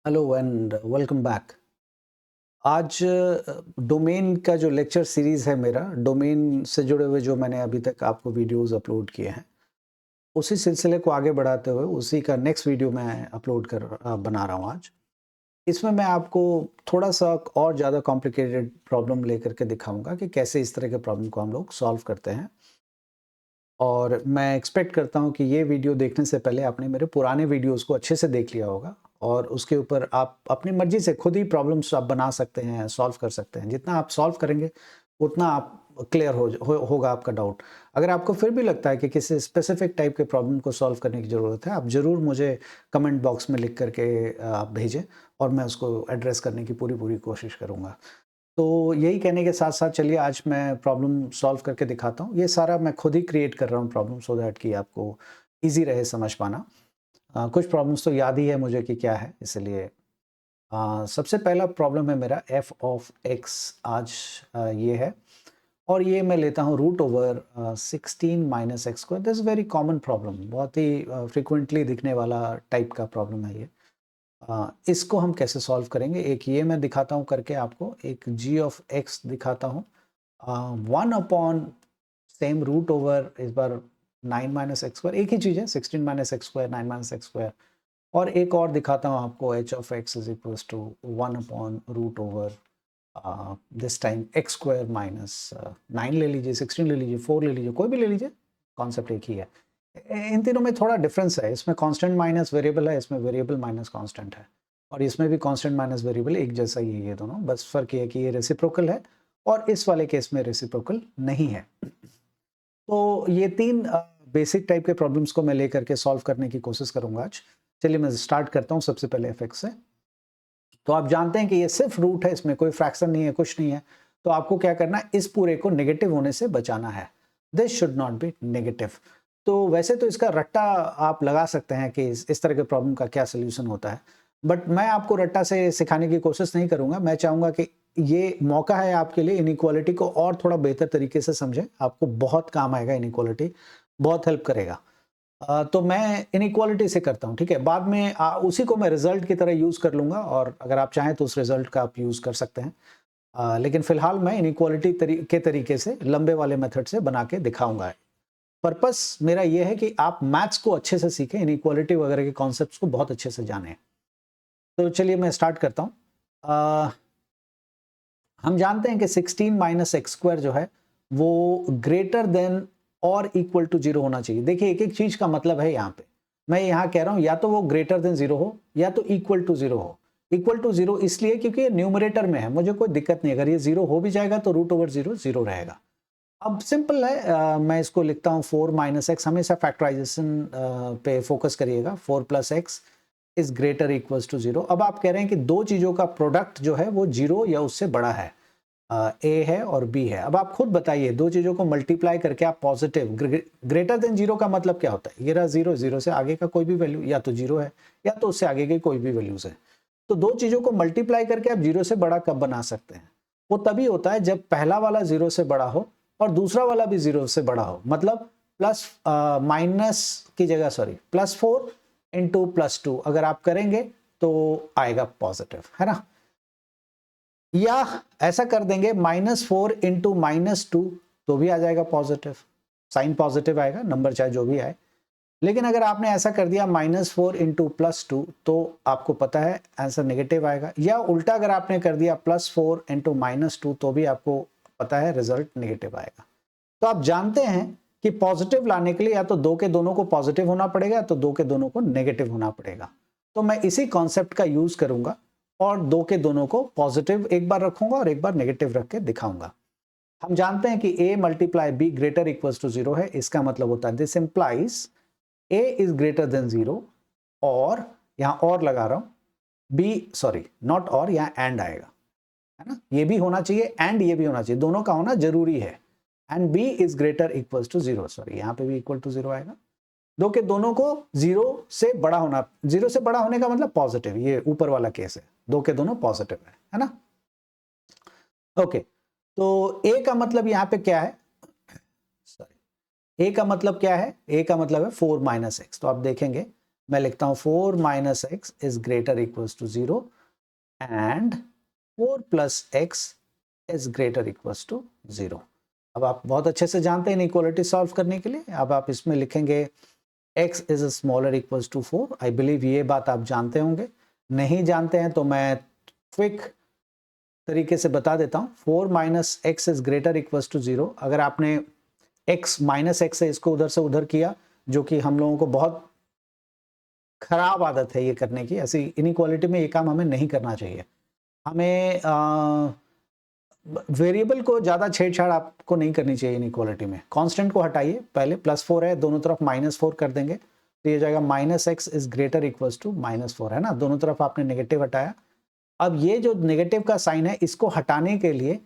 Hello and welcome back. आज domain का जो लेक्चर सीरीज़ है मेरा, डोमेन से जुड़े हुए जो मैंने अभी तक आपको वीडियोस अपलोड किए हैं, उसी सिलसिले को आगे बढ़ाते हुए उसी का नेक्स्ट वीडियो मैं बना रहा हूँ आज। इसमें मैं आपको थोड़ा-सा और ज़्यादा कॉम्प्लिकेटेड प्रॉब्लम लेकर के दिखाऊँगा कि कैसे इस तरह के प्रॉब्लम को हम लोग सॉल्व करते हैं। और मैं एक्सपेक्ट करता हूँ कि ये वीडियो देखने से पहले आपने मेरे पुराने वीडियोज़ को अच्छे से देख लिया होगा और उसके ऊपर आप अपनी मर्ज़ी से खुद ही प्रॉब्लम्स आप बना सकते हैं, सॉल्व कर सकते हैं। जितना आप सॉल्व करेंगे, उतना आप क्लियर होगा आपका डाउट। अगर आपको फिर भी लगता है कि किसी स्पेसिफिक टाइप के प्रॉब्लम को सॉल्व करने की ज़रूरत है, आप ज़रूर मुझे कमेंट बॉक्स में लिख कर के आप भेजें और मैं उसको एड्रेस करने की पूरी-पूरी कोशिश करूँगा। तो यही कहने के साथ-साथ चलिए आज मैं प्रॉब्लम सॉल्व करके दिखाता हूँ। ये सारा मैं खुद ही क्रिएट कर रहा हूँ प्रॉब्लम सो दैट कि आपको ईज़ी रहे समझ पाना। कुछ प्रॉब्लम्स तो याद ही है मुझे कि क्या है इसलिए सबसे पहला प्रॉब्लम है मेरा f ऑफ x आज ये है और ये मैं लेता हूँ root over 16 minus x square. This is very common problem, बहुत ही फ्रीक्वेंटली दिखने वाला टाइप का प्रॉब्लम है ये। इसको हम कैसे सॉल्व करेंगे, एक ये मैं दिखाता हूँ करके आपको, एक g ऑफ x दिखाता हूँ। 1 अपॉन सेम रूट ओवर इस बार 9 माइनस एक्स स्क्वायर, एक ही चीज़ है 16 minus x square 9 minus x square. और एक और दिखाता हूँ आपको h of x is equals to 1 upon root over this time x square minus 9 ले लीजिए, 16 ले लीजिए, 4 ले लीजिए, कोई भी ले लीजिए, कॉन्सेप्ट एक ही है। इन तीनों में थोड़ा डिफरेंस है, इसमें कांस्टेंट माइनस वेरिएबल है, इसमें वेरिएबल माइनस कांस्टेंट है और इसमें भी कांस्टेंट माइनस वेरिएबल एक जैसा ही है ये दोनों, बस फर्क ये है कि ये रेसिप्रोकल है और इस वाले केस में रेसिप्रोकल नहीं है। तो ये तीन बेसिक टाइप के प्रॉब्लम्स को मैं लेकर के सॉल्व करने की कोशिश करूंगा आज। चलिए मैं स्टार्ट करता हूँ सबसे पहले एफ से। तो आप जानते हैं कि ये सिर्फ रूट है, इसमें कोई फ्रैक्शन नहीं है, कुछ नहीं है। तो आपको क्या करना है, इस पूरे को नेगेटिव होने से बचाना है। This should not be negative. तो वैसे तो इसका रट्टा आप लगा सकते हैं कि इस तरह के प्रॉब्लम का क्या सोल्यूशन होता है, बट मैं आपको रट्टा से सिखाने की कोशिश नहीं करूंगा। मैं चाहूंगा कि ये मौका है आपके लिए इनइक्वालिटी को और थोड़ा बेहतर तरीके से समझें, आपको बहुत काम आएगा, इनइक्वालिटी बहुत हेल्प करेगा। तो मैं इनइक्वालिटी से करता हूँ, ठीक है? बाद में उसी को मैं रिजल्ट की तरह यूज़ कर लूँगा और अगर आप चाहें तो उस रिजल्ट का आप यूज़ कर सकते हैं। लेकिन फिलहाल मैं इनइक्वालिटी के तरीके से लंबे वाले मेथड से बना के दिखाऊँगा। पर्पस मेरा ये है कि आप मैथ्स को अच्छे से सीखें, इनइक्वालिटी वगैरह के कॉन्सेप्ट्स को बहुत अच्छे से जानें। तो चलिए मैं स्टार्ट करता हूँ। हम जानते हैं कि 16 माइनस एक्स स्क्वायर जो है वो ग्रेटर देन और इक्वल टू 0 होना चाहिए। देखिए एक एक चीज का मतलब है यहाँ पे। मैं यहाँ कह रहा हूँ या तो वो ग्रेटर देन 0 हो या तो इक्वल टू 0 हो। इक्वल टू 0 इसलिए क्योंकि ये न्यूमरेटर में है, मुझे कोई दिक्कत नहीं। अगर ये 0 हो भी जाएगा तो रूट ओवर 0 0 रहेगा। अब सिंपल है, मैं इसको लिखता हूँ 4 माइनस एक्स। हमेशा फैक्टराइजेशन पे फोकस करिएगा। 4 plus x is greater equals to 0। अब आप कह रहे हैं कि दो चीजों का प्रोडक्ट जो है वो 0 या उससे बड़ा है। ए है और बी है। अब आप खुद बताइए, दो चीजों को मल्टीप्लाई करके आप पॉजिटिव, ग्रेटर देन 0 का मतलब क्या होता है? ये रहा 0, 0 से आगे का कोई भी वैल्यू या तो 0 है या तो उससे आगे की कोई भी वैल्यूज है। तो दो चीजों को मल्टीप्लाई करके आप 0 से बड़ा कब बना सकते हैं? वो तभी होता है जब पहला वाला 0 से बड़ा हो और दूसरा वाला भी 0 से बड़ा हो। मतलब प्लस माइनस की जगह सॉरी +4 इंटू +2 अगर आप करेंगे तो आएगा पॉजिटिव, है ना? या ऐसा कर देंगे -4 इंटू -2 तो भी आ जाएगा पॉजिटिव, साइन पॉजिटिव आएगा, नंबर चाहे जो भी आए। लेकिन अगर आपने ऐसा कर दिया -4 इंटू +2 तो आपको पता है आंसर नेगेटिव आएगा। या उल्टा अगर आपने कर दिया +4 इंटू -2 तो भी आपको पता है रिजल्ट नेगेटिव आएगा। तो आप जानते हैं कि पॉजिटिव लाने के लिए या तो दो के दोनों को पॉजिटिव होना पड़ेगा तो दो के दोनों को नेगेटिव होना पड़ेगा। तो मैं इसी कॉन्सेप्ट का यूज करूंगा और दो के दोनों को पॉजिटिव एक बार रखूंगा और एक बार नेगेटिव रख के दिखाऊंगा। हम जानते हैं कि a multiply b greater equals to 0 है। इसका मतलब होता है this implies a is greater than 0 और यहां और लगा रहा हूं b, सॉरी नॉट और, यहां एंड आएगा, है ना? ये भी होना चाहिए एंड ये भी होना चाहिए, दोनों का होना जरूरी है। And b is greater equals to 0, sorry यहां पे भी इक्वल टू 0 आएगा। दो के दोनों को 0 से बड़ा होना, 0 से बड़ा होने का मतलब पॉजिटिव, ये ऊपर वाला केस है, दो के दोनों पॉजिटिव है ना? ओके, तो a का मतलब यहां पे क्या है? सॉरी, a का मतलब क्या है? a का मतलब है 4 माइनस एक्स। तो आप देखेंगे मैं लिखता हूँ 4 minus x is greater equals to 0 and 4 plus x is greater equals to 0। अब आप बहुत अच्छे से जानते हैं इनइक्वालिटी सॉल्व करने के लिए। अब आप इसमें लिखेंगे x is smaller equals to 4। I believe ये बात आप जानते होंगे। नहीं जानते हैं तो मैं क्विक तरीके से बता देता हूँ। 4 minus x is greater equals to 0। अगर आपने x माइनस एक्स से इसको उधर से उधर किया, जो कि हम लोगों को बहुत खराब आदत है ये करने की, ऐसी इनइक्वालिटी में ये काम हमें नहीं करना चाहिए। हमें वेरिएबल को ज़्यादा छेड़छाड़ आपको नहीं करनी चाहिए इनइक्वालिटी में। कांस्टेंट को हटाइए, पहले +4 है, दोनों तरफ -4 कर देंगे तो ये जाएगा minus x is greater equals to -4, है ना। दोनों तरफ आपने नेगेटिव हटाया। अब ये जो नेगेटिव का साइन है, इसको हटाने के लिए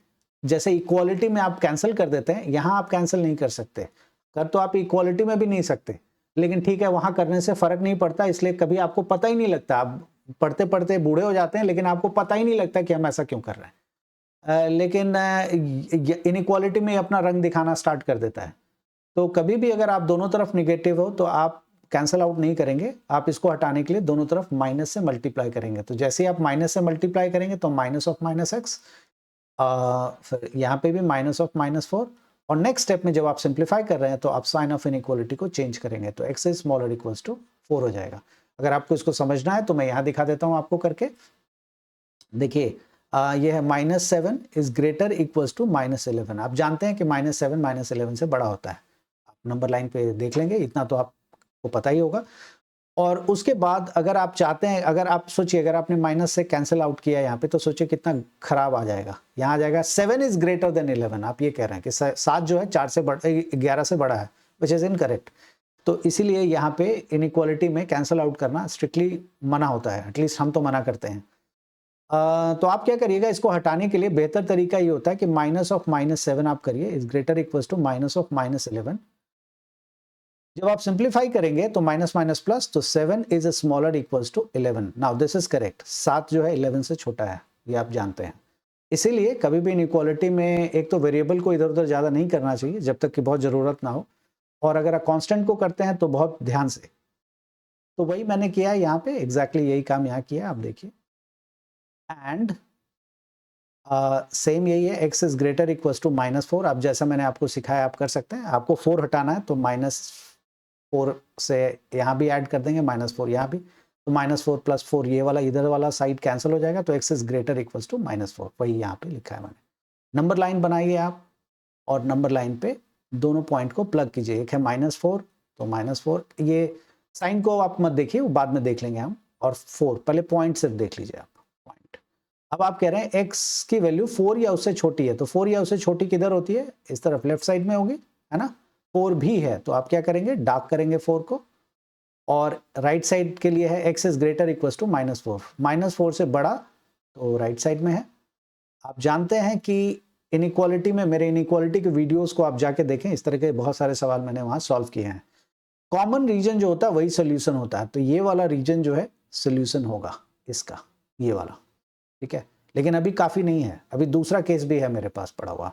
जैसे इक्वालिटी में आप कैंसिल कर देते हैं, यहाँ आप कैंसिल नहीं कर सकते। कर तो आप इक्वालिटी में भी नहीं सकते, लेकिन ठीक है, वहाँ करने से फर्क नहीं पड़ता, इसलिए कभी आपको पता ही नहीं लगता। आप पढ़ते पढ़ते बूढ़े हो जाते हैं, लेकिन आपको पता ही नहीं लगता कि हम ऐसा क्यों कर रहे हैं। लेकिन इनइक्वालिटी में अपना रंग दिखाना स्टार्ट कर देता है। तो कभी भी अगर आप दोनों तरफ निगेटिव हो तो आप कैंसिल आउट नहीं करेंगे, आप इसको हटाने के लिए दोनों तरफ माइनस से मल्टीप्लाई करेंगे। तो जैसे ही आप माइनस से मल्टीप्लाई करेंगे तो माइनस ऑफ माइनस एक्स, फिर यहाँ पे भी माइनस ऑफ -4, और नेक्स्ट स्टेप में जब आप सिंप्लीफाई कर रहे हैं तो आप साइन ऑफ इनइक्वालिटी को चेंज करेंगे तो x is smaller equals to 4 हो जाएगा। अगर आपको इसको समझना है तो मैं यहाँ दिखा देता हूँ आपको करके। देखिए ये है -7 इज ग्रेटर इक्वल्स टू -11। आप जानते हैं कि -7 -11 से बड़ा होता है। आप नंबर लाइन पे देख लेंगे, इतना तो आपको पता ही होगा। और उसके बाद अगर आप चाहते हैं, अगर आप सोचिए, अगर आपने माइनस से कैंसिल आउट किया यहाँ पे, तो सोचिए कितना खराब आ जाएगा। यहाँ आ जाएगा 7 इज ग्रेटर देन 11। आप ये कह रहे हैं कि 7 जो है 4 से बड़ा, 11 से बड़ा है, विच इज इनकरेक्ट। तो इसीलिए यहाँ पे इनइक्वालिटी में कैंसिल आउट करना स्ट्रिक्टली मना होता है, एटलीस्ट हम तो मना करते हैं। तो आप क्या करिएगा, इसको हटाने के लिए बेहतर तरीका ये होता है कि माइनस ऑफ -7 आप करिए is greater equals to minus of -11। जब आप सिंप्लीफाई करेंगे तो माइनस माइनस प्लस, तो 7 is smaller equals to 11। Now this is correct. 7 जो है 11 से छोटा है, ये आप जानते हैं। इसीलिए कभी भी इनइक्वालिटी में एक तो वेरिएबल को इधर उधर ज़्यादा नहीं करना चाहिए जब तक कि बहुत ज़रूरत ना हो, और अगर आप कांस्टेंट को करते हैं तो बहुत ध्यान से। तो वही मैंने किया है यहाँ पे, एग्जैक्टली यही काम यहाँ किया, आप देखिए। एंड सेम यही है, x is greater equals to -4। आप जैसा मैंने आपको सिखाया आप कर सकते हैं। आपको 4 हटाना है तो -4 से यहाँ भी ऐड कर देंगे, -4 यहाँ भी, तो -4 + 4 ये वाला इधर वाला साइड कैंसिल हो जाएगा, तो x is greater equals to -4। वही यहाँ पे लिखा है मैंने। नंबर लाइन बनाइए आप, और नंबर लाइन पे दोनों पॉइंट को प्लग कीजिए। एक है -4 तो -4, ये साइन को आप मत देखिए, वो बाद में देख लेंगे हम। और 4, पहले पॉइंट सिर्फ देख लीजिए आप, पॉइंट। अब आप कह रहे हैं x की वैल्यू 4 या उससे छोटी है, तो 4 या उससे छोटी किधर होती है, इस तरफ लेफ्ट साइड में होगी, है ना। 4 भी है तो आप क्या करेंगे, डार्क करेंगे 4 को, और राइट साइड के लिए है x is greater equals to -4। -4 से बड़ा तो राइट साइड में है। आप जानते हैं कि इनइक्वालिटी में, मेरे इनइक्वालिटी के वीडियोस को आप जाके देखें, इस तरह के बहुत सारे सवाल मैंने वहाँ सॉल्व किए हैं। कॉमन रीजन जो होता है वही सोल्यूशन होता है, तो ये वाला रीजन जो है सोल्यूशन होगा इसका, ये वाला, ठीक है। लेकिन अभी काफ़ी नहीं है, अभी दूसरा केस भी है मेरे पास पड़ा हुआ।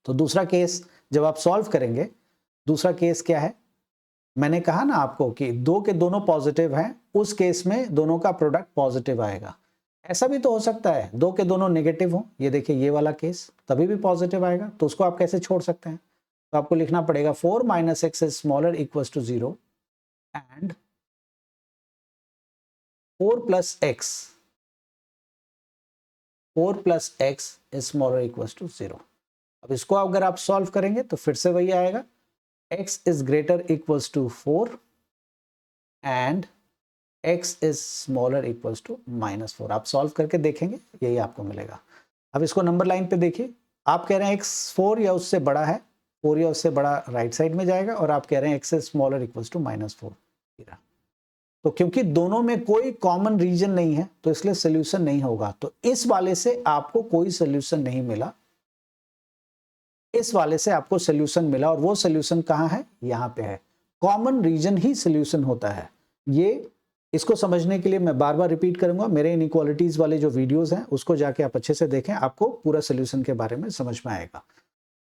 तो दूसरा केस जब आप सॉल्व करेंगे, दूसरा केस क्या है, मैंने कहा ना आपको कि 2 के दोनों पॉजिटिव हैं, उस केस में दोनों का प्रोडक्ट पॉजिटिव आएगा। ऐसा भी तो हो सकता है 2 के दोनों नेगेटिव हो, ये देखिए ये वाला केस, तभी भी पॉजिटिव आएगा, तो उसको आप कैसे छोड़ सकते हैं। तो आपको लिखना पड़ेगा 4 - x is smaller equals to 0 and 4 + x is smaller equals to 0। अब इसको अगर आप सॉल्व करेंगे तो फिर से वही आएगा, x is greater equals to 4 and x is smaller equals to -4। आप सॉल्व करके देखेंगे, यही आपको मिलेगा। अब इसको नंबर लाइन पे देखिए, आप कह रहे हैं x 4 या उससे बड़ा है, 4 या उससे बड़ा राइट साइड में जाएगा, और आप कह रहे हैं x is smaller equals to -4। तो क्योंकि दोनों में कोई कॉमन रीजन नहीं है तो इसलिए सोल्यूशन नहीं होगा। तो इस वाले से आपको कोई सोल्यूशन नहीं मिला, इस वाले से आपको सोल्यूशन मिला, और वो सोल्यूशन कहाँ है, यहाँ पे है। कॉमन रीजन ही सोल्यूशन होता है। ये, इसको समझने के लिए मैं बार बार रिपीट करूंगा, मेरे इनइक्वालिटीज वाले जो वीडियोस हैं उसको जाके आप अच्छे से देखें, आपको पूरा सोल्यूशन के बारे में समझ में आएगा।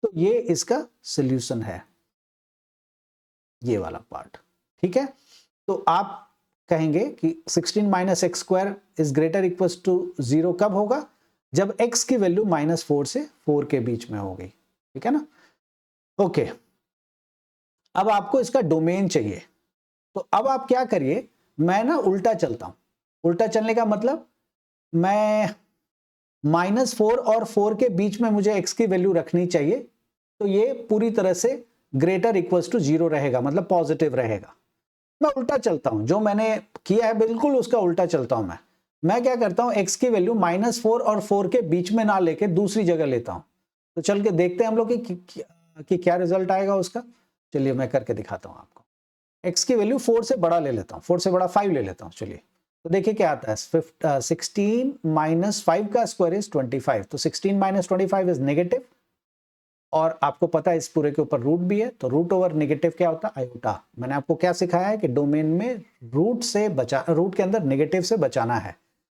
तो ये इसका सोल्यूशन है, ये वाला पार्ट, ठीक है। तो आप कहेंगे कि 16 minus x square is greater equals to 0 कब होगा? जब x की वैल्यू -4 से 4 के बीच में होगी, ठीक है ना? ओके, अब आपको इसका डोमेन चाहिए, तो अब आप क्या करिए, मैं ना उल्टा चलता हूं। उल्टा चलने का मतलब, मैं -4 और 4 के बीच में मुझे x की वैल्यू रखनी चाहिए, तो ये पूरी तरह से ग्रेटर इक्वल्स टू 0 रहेगा, मतलब पॉजिटिव रहेगा। मैं उल्टा चलता हूं, जो मैंने किया है बिल्कुल उसका उल्टा चलता हूं। मैं क्या करता हूं, x की वैल्यू -4 और 4 के बीच में ना लेके दूसरी जगह लेता हूं। तो चल के देखते हैं हम लोग कि क्या रिजल्ट आएगा उसका। चलिए मैं करके दिखाता हूं आपको। x की वैल्यू 4 से बड़ा ले लेता हूं, 4 से बड़ा 5 ले लेता हूं। चलिए तो देखिए क्या आता है, 16 माइनस 5 का स्क्वायर इज 25। तो 16 माइनस 25 इज नेगेटिव, और आपको पता है इस पूरे के ऊपर रूट भी है, तो रूट ओवर नेगेटिव क्या होता है, आयोटा। मैंने आपको क्या सिखाया है कि डोमेन में रूट के अंदर नेगेटिव से बचाना है।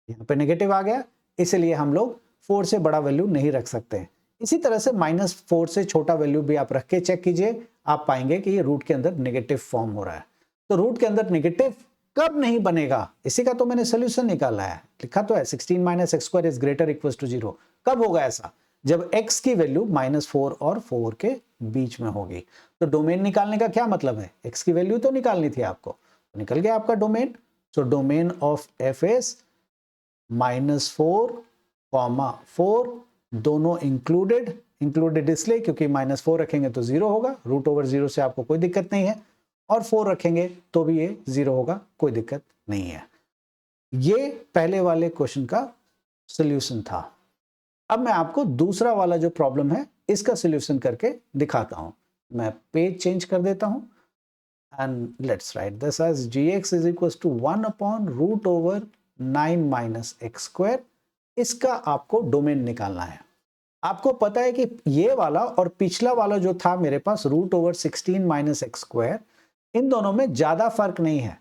यहाँ पे नेगेटिव आ गया, इसलिए हम लोग 4 से बड़ा वैल्यू नहीं रख सकते। इसी तरह से -4 से छोटा वैल्यू भी आप रख के चेक कीजिए, आप पाएंगे कि ये रूट के अंदर नेगेटिव फॉर्म हो रहा है। तो रूट के अंदर नेगेटिव कब नहीं बनेगा, इसी का तो मैंने सोल्यूशन निकाला है। लिखा तो है 16 minus x square is greater equals to 0। कब होगा ऐसा? जब x की वैल्यू -4 और 4 के बीच में होगी। तो डोमेन निकालने का क्या मतलब है, x की वैल्यू तो निकालनी थी आपको, तो निकल गया आपका domain. So domain of f is -4, 4, दोनों इंक्लूडेड इसलिए क्योंकि -4 रखेंगे तो 0 होगा, रूट ओवर 0 से आपको कोई दिक्कत नहीं है, और 4 रखेंगे तो भी ये 0 होगा, कोई दिक्कत नहीं है। ये पहले वाले क्वेश्चन का सोल्यूशन था। अब मैं आपको दूसरा वाला जो प्रॉब्लम है इसका सोल्यूशन करके दिखाता हूं। मैं पेज चेंज कर देता हूं, and let's write this as gx is equals to 1 upon root over 9 minus x square. इसका आपको डोमेन निकालना है। आपको पता है कि ये वाला और पिछला वाला जो था मेरे पास root over 16 minus x square, इन दोनों में ज्यादा फर्क नहीं है।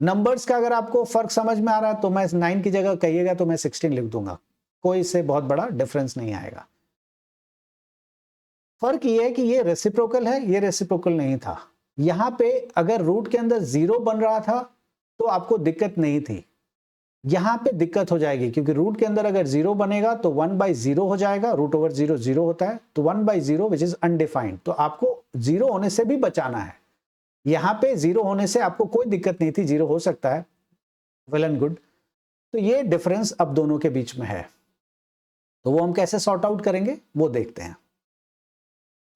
नंबर्स का अगर आपको फर्क समझ में आ रहा है तो मैं 9 की जगह कहिएगा तो मैं 16 लिख दूंगा, कोई इससे बहुत बड़ा डिफरेंस नहीं आएगा। फर्क ये है कि ये रेसिप्रोकल है, ये रेसिप्रोकल नहीं था। यहां पे अगर रूट के अंदर 0 बन रहा था तो आपको दिक्कत नहीं थी, यहां पे दिक्कत हो जाएगी, क्योंकि रूट के अंदर अगर 0 बनेगा तो 1/0 हो जाएगा, रूट ओवर 0 0 होता है, तो 1/0 विच इज अनडिफाइंड, तो आपको 0 होने से भी बचाना है। यहां पे 0 होने से आपको कोई दिक्कत नहीं थी, 0 हो सकता है, वेल एंड गुड। तो ये डिफरेंस अब दोनों के बीच में है, तो वो हम कैसे सॉर्ट आउट करेंगे वो देखते हैं।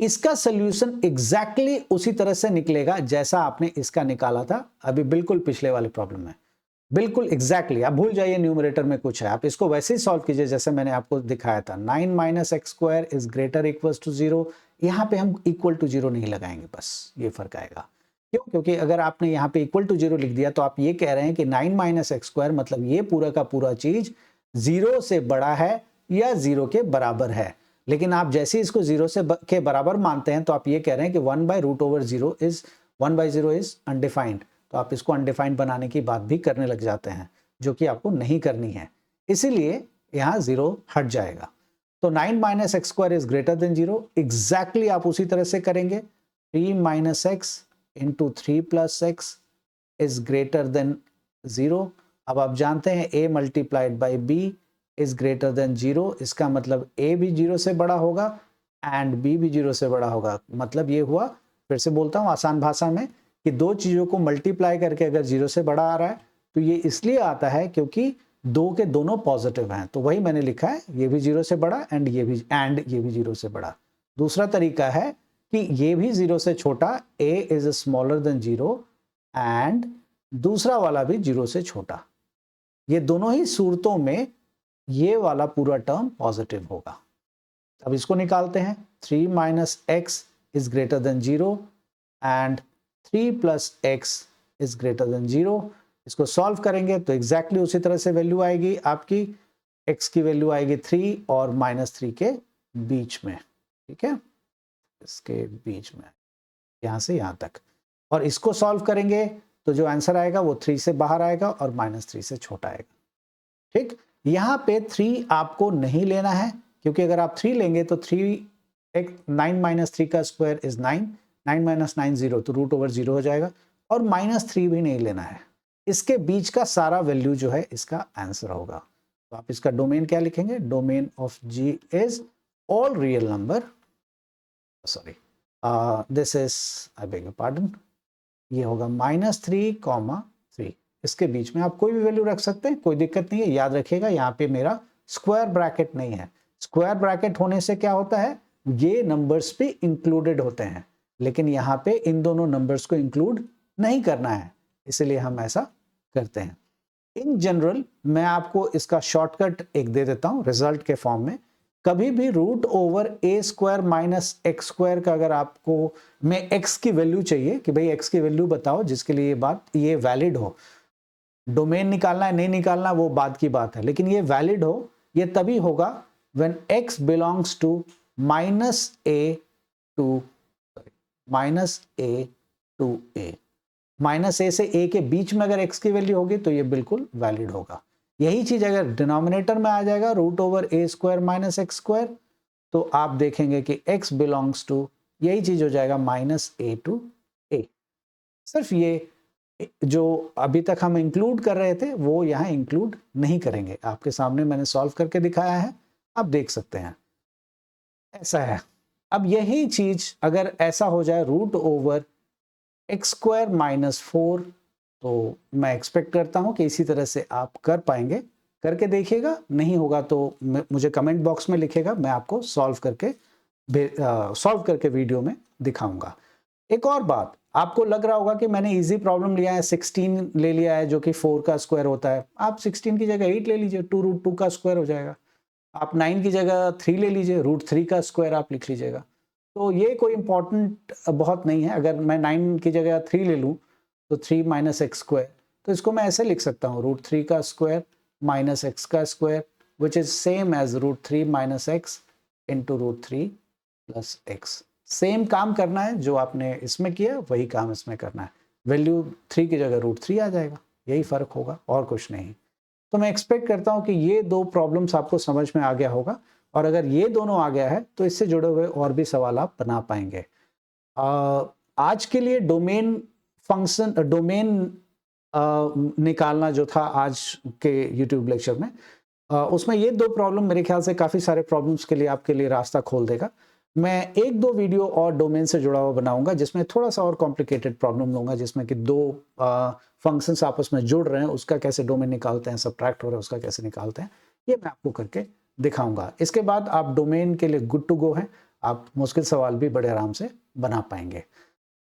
इसका सोल्यूशन एग्जैक्टली उसी तरह से निकलेगा जैसा आपने इसका निकाला था अभी बिल्कुल पिछले वाले प्रॉब्लम में, बिल्कुल एग्जैक्टली। आप भूल जाइए न्यूमरेटर में कुछ है, आप इसको वैसे ही सॉल्व कीजिए जैसे मैंने आपको दिखाया था। 9 minus x square is greater equals to 0। यहाँ पे हम इक्वल टू 0 नहीं लगाएंगे, बस ये फर्क आएगा। क्यों? क्योंकि अगर आपने यहाँ पे इक्वल टू 0 लिख दिया तो आप ये कह रहे हैं कि 9 माइनस एक्स स्क्वायर मतलब ये पूरा का पूरा चीज 0 से बड़ा है या 0 के बराबर है। लेकिन आप जैसे इसको 0 के बराबर मानते हैं तो आप ये कह रहे हैं कि 1/√0 इज 1/0 इज अनडिफाइंड, तो आप इसको अनडिफाइंड बनाने की बात भी करने लग जाते हैं, जो कि आपको नहीं करनी है, इसीलिए यहाँ 0 हट जाएगा। तो 9 minus x square is greater than 0, exactly आप उसी तरह से करेंगे। 3 minus x into 3 plus x is greater than 0। अब आप जानते हैं a multiplied by b is greater than 0, इसका मतलब a भी 0 से बड़ा होगा एंड b भी 0 से बड़ा होगा। मतलब ये हुआ, फिर से बोलता हूँ आसान भाषा में, कि दो चीजों को मल्टीप्लाई करके अगर 0 से बड़ा आ रहा है तो ये इसलिए आता है क्योंकि दो के दोनों पॉजिटिव हैं, तो वही मैंने लिखा है, ये भी 0 से बड़ा एंड ये भी 0 से बड़ा। दूसरा तरीका है कि ये भी 0 से छोटा, a is smaller than 0 and दूसरा वाला भी 0 से छोटा। ये दोनों ही सूरतों में ये वाला पूरा टर्म पॉजिटिव होगा। अब इसको निकालते हैं। 3 minus x is greater than 0 and 3 plus x is greater than 0। इसको सॉल्व करेंगे तो एग्जैक्टली उसी तरह से वैल्यू आएगी आपकी, x की वैल्यू आएगी 3 और -3 के बीच में, ठीक है, इसके बीच में, यहां से यहां तक। और इसको सॉल्व करेंगे तो जो आंसर आएगा वो 3 से बाहर आएगा और -3 से छोटा आएगा, ठीक। यहां पे 3 आपको नहीं लेना है, क्योंकि अगर आप 3 लेंगे तो 9 माइनस 3 का स्क्वायर इज 9, 9 माइनस 9 0, तो रूट ओवर 0 हो जाएगा। और -3 भी नहीं लेना है। इसके बीच का सारा वैल्यू जो है इसका आंसर होगा। तो आप इसका डोमेन क्या लिखेंगे? Domain of G is all real number, sorry this is, I beg your pardon, ये होगा -3, 3। इसके बीच में आप कोई भी वैल्यू रख सकते हैं, कोई दिक्कत नहीं है। याद रखिएगा यहाँ पे मेरा स्क्वायर ब्रैकेट नहीं है। स्क्वायर ब्रैकेट होने से क्या होता है, ये नंबर्स भी इंक्लूडेड होते हैं, लेकिन यहाँ पे इन दोनों नंबर्स को इंक्लूड नहीं करना है, इसलिए हम ऐसा करते हैं। इन जनरल मैं आपको इसका शॉर्टकट एक दे देता हूं रिजल्ट के फॉर्म में। कभी भी √a² - x² का अगर आपको में x की वैल्यू चाहिए कि भाई x की वैल्यू बताओ जिसके लिए ये बात ये वैलिड हो, डोमेन निकालना है नहीं निकालना वो बात की बात है, लेकिन ये वैलिड हो, ये तभी होगा when x belongs to -a to -a -a से a के बीच में अगर x की वैल्यू होगी तो ये बिल्कुल वैलिड होगा। यही चीज अगर डिनोमिनेटर में आ जाएगा √a² - x², तो आप देखेंगे कि x बिलोंग्स टू, यही चीज हो जाएगा -a टू a। सिर्फ ये जो अभी तक हम इंक्लूड कर रहे थे वो यहाँ इंक्लूड नहीं करेंगे। आपके सामने मैंने सॉल्व करके दिखाया है, आप देख सकते हैं ऐसा है। अब यही चीज अगर ऐसा हो जाए √x² - 4, तो मैं एक्सपेक्ट करता हूं कि इसी तरह से आप कर पाएंगे। करके देखिएगा, नहीं होगा तो मुझे कमेंट बॉक्स में लिखेगा, मैं आपको सॉल्व करके वीडियो में दिखाऊंगा। एक और बात, आपको लग रहा होगा कि मैंने इजी प्रॉब्लम लिया है, 16 ले लिया है जो कि 4 का स्क्वायर होता है। आप 16 की जगह 8 ले लीजिए, 2√2 का स्क्वायर हो जाएगा। आप 9 की जगह 3 ले लीजिए, √3 का स्क्वायर आप लिख लीजिएगा। तो ये कोई इंपॉर्टेंट बहुत नहीं है। अगर मैं 9 की जगह 3 ले लूँ तो 3 - x², तो इसको मैं ऐसे लिख सकता हूँ √3 का स्क्वायर - x का square, which is same as √3 - x into √3 + x। Same काम करना है जो आपने इसमें किया, वही काम इसमें करना है। वैल्यू 3 की जगह √3 आ जाएगा, यही फर्क होगा और कुछ नहीं। तो मैं एक्सपेक्ट करता हूं कि ये दो प्रॉब्लम्स आपको समझ में आ गया होगा, और अगर ये दोनों आ गया है तो इससे जुड़े हुए और भी सवाल आप बना पाएंगे। आज के लिए डोमेन फंक्शन, डोमेन निकालना जो था आज के यूट्यूब लेक्चर में, उसमें ये दो प्रॉब्लम मेरे ख्याल से काफ़ी सारे प्रॉब्लम्स के लिए आपके लिए रास्ता खोल देगा। मैं 1-2 वीडियो और डोमेन से जुड़ा हुआ बनाऊंगा जिसमें थोड़ा सा और कॉम्प्लिकेटेड प्रॉब्लम लूंगा, जिसमें कि दो फंक्शंस आपस में जुड़ रहे हैं, उसका कैसे डोमेन निकालते हैं, सबट्रैक्ट हो रहा है उसका कैसे निकालते हैं, ये मैं आपको करके दिखाऊंगा। इसके बाद आप डोमेन के लिए गुड टू गो हैं, आप मुश्किल सवाल भी बड़े आराम से बना पाएंगे।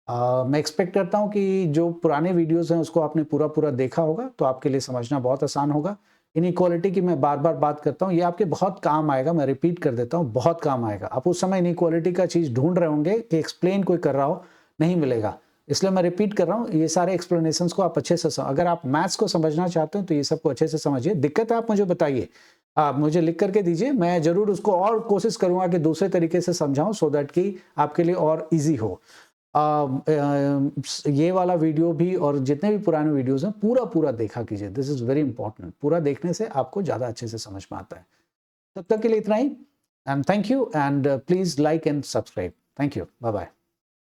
मैं एक्सपेक्ट करता हूँ कि जो पुराने वीडियोस हैं उसको आपने पूरा देखा होगा, तो आपके लिए समझना बहुत आसान होगा। इनइक्वालिटी की मैं बार बार बात करता हूँ, ये आपके बहुत काम आएगा, मैं रिपीट कर देता हूँ, बहुत काम आएगा। आप उस समय इनइक्वालिटी का चीज़ ढूंढ रहे होंगे कि एक्सप्लेन कोई कर रहा हो, नहीं मिलेगा, इसलिए मैं रिपीट कर रहा हूँ। ये सारे एक्सप्लेनेशंस को आप अच्छे से अगर आप मैथ्स को समझना चाहते हो तो ये सबको अच्छे से समझिए। दिक्कत है आप मुझे बताइए, आप मुझे लिख करके दीजिए, मैं जरूर उसको और कोशिश करूंगा कि दूसरे तरीके से समझाऊं, सो दैट कि आपके लिए और ईजी हो। ये वाला वीडियो भी और जितने भी पुराने वीडियोस हैं पूरा देखा कीजिए, दिस इज वेरी इंपॉर्टेंट। पूरा देखने से आपको ज़्यादा अच्छे से समझ में आता है। तब तक के लिए इतना ही, and thank you, and please like and subscribe. Thank you, bye bye.